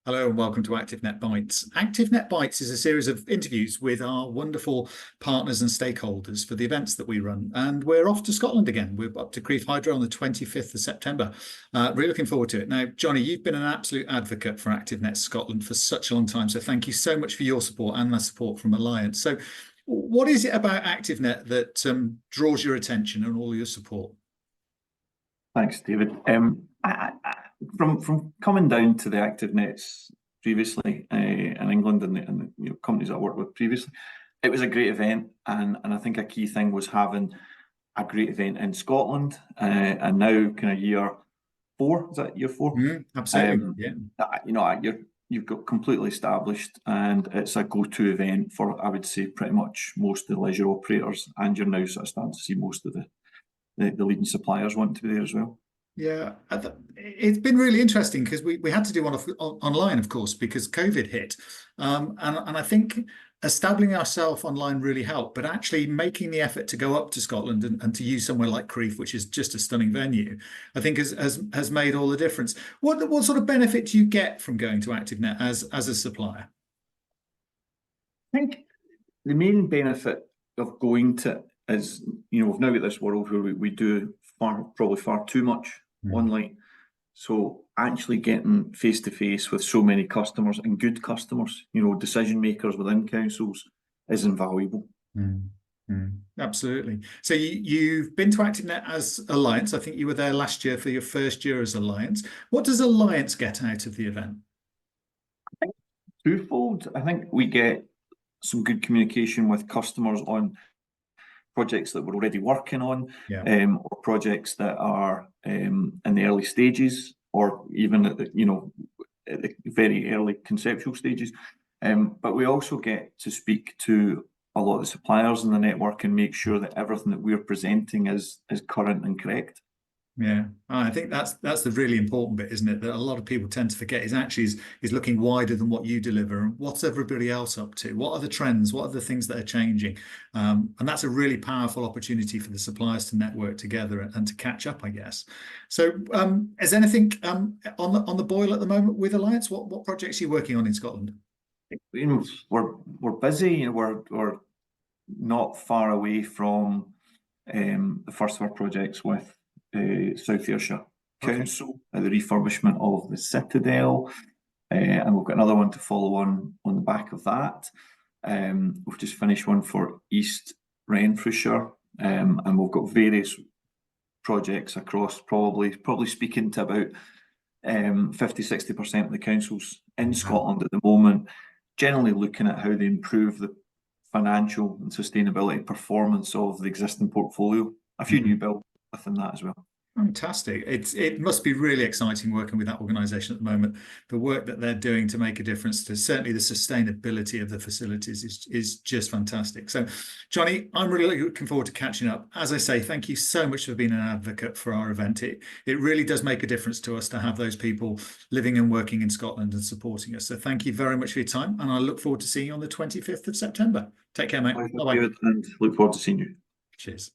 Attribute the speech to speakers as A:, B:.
A: Hello and welcome to ActiveNet Bites. ActiveNet Bites is a series of interviews with our wonderful partners and stakeholders for the events that we run. And we're off to Scotland again. We're up to Crieff Hydro on the 25th of September. Really looking forward to it. Now, Johnny, you've been an absolute advocate for ActiveNet Scotland for such a long time. So thank you so much for your support and the support from Alliance. So what is it about ActiveNet that draws your attention and all your support?
B: Thanks, David. From coming down to the ActiveNets previously in England and the companies I worked with previously, it was a great event, and I think a key thing was having a great event in Scotland. And now, kind of year 4, is that year 4?
A: Absolutely, yeah.
B: You've got completely established, and it's a go-to event for, I would say, pretty much most of the leisure operators, and you're now sort of starting to see most of the leading suppliers want to be there as well.
A: Yeah, it's been really interesting because we had to do one online, of course, because COVID hit. And I think establishing ourselves online really helped, but actually making the effort to go up to Scotland and to use somewhere like Crieff, which is just a stunning venue, I think has made all the difference. What sort of benefit do you get from going to ActiveNet as a supplier?
B: I think the main benefit of going to is, we've now got this world where we do probably far too much online. So actually getting face to face with so many customers and good customers, decision makers within councils, is invaluable.
A: Absolutely. So you've been to ActiveNet as Alliance. I think you were there last year for your first year as Alliance. What does Alliance get out of the event?
B: I think twofold. I think we get some good communication with customers on projects that we're already working on, or projects that are in the early stages, or even at the very early conceptual stages. But we also get to speak to a lot of the suppliers in the network and make sure that everything that we're presenting is current and correct.
A: Yeah, I think that's the really important bit, isn't it? That a lot of people tend to forget is looking wider than what you deliver, and what's everybody else up to? What are the trends? What are the things that are changing? And that's a really powerful opportunity for the suppliers to network together and to catch up, I guess. So, is anything on the boil at the moment with Alliance? What projects are you working on in Scotland?
B: We're busy. We're not far away from the first of our projects with South Ayrshire Council, the refurbishment of the Citadel, and we've got another one to follow on the back of that. We've just finished one for East Renfrewshire, and we've got various projects across, probably speaking to about 50–60% of the councils in Scotland at the moment, generally looking at how they improve the financial and sustainability performance of the existing portfolio. A few new builds within that as well.
A: Fantastic. It must be really exciting working with that organisation at the moment. The work that they're doing to make a difference to certainly the sustainability of the facilities is just fantastic. So, Johnny, I'm really looking forward to catching up. As I say, thank you so much for being an advocate for our event. It really does make a difference to us to have those people living and working in Scotland and supporting us. So thank you very much for your time, and I look forward to seeing you on the 25th of September. Take care, mate.
B: Bye-bye. And look forward to seeing you.
A: Cheers.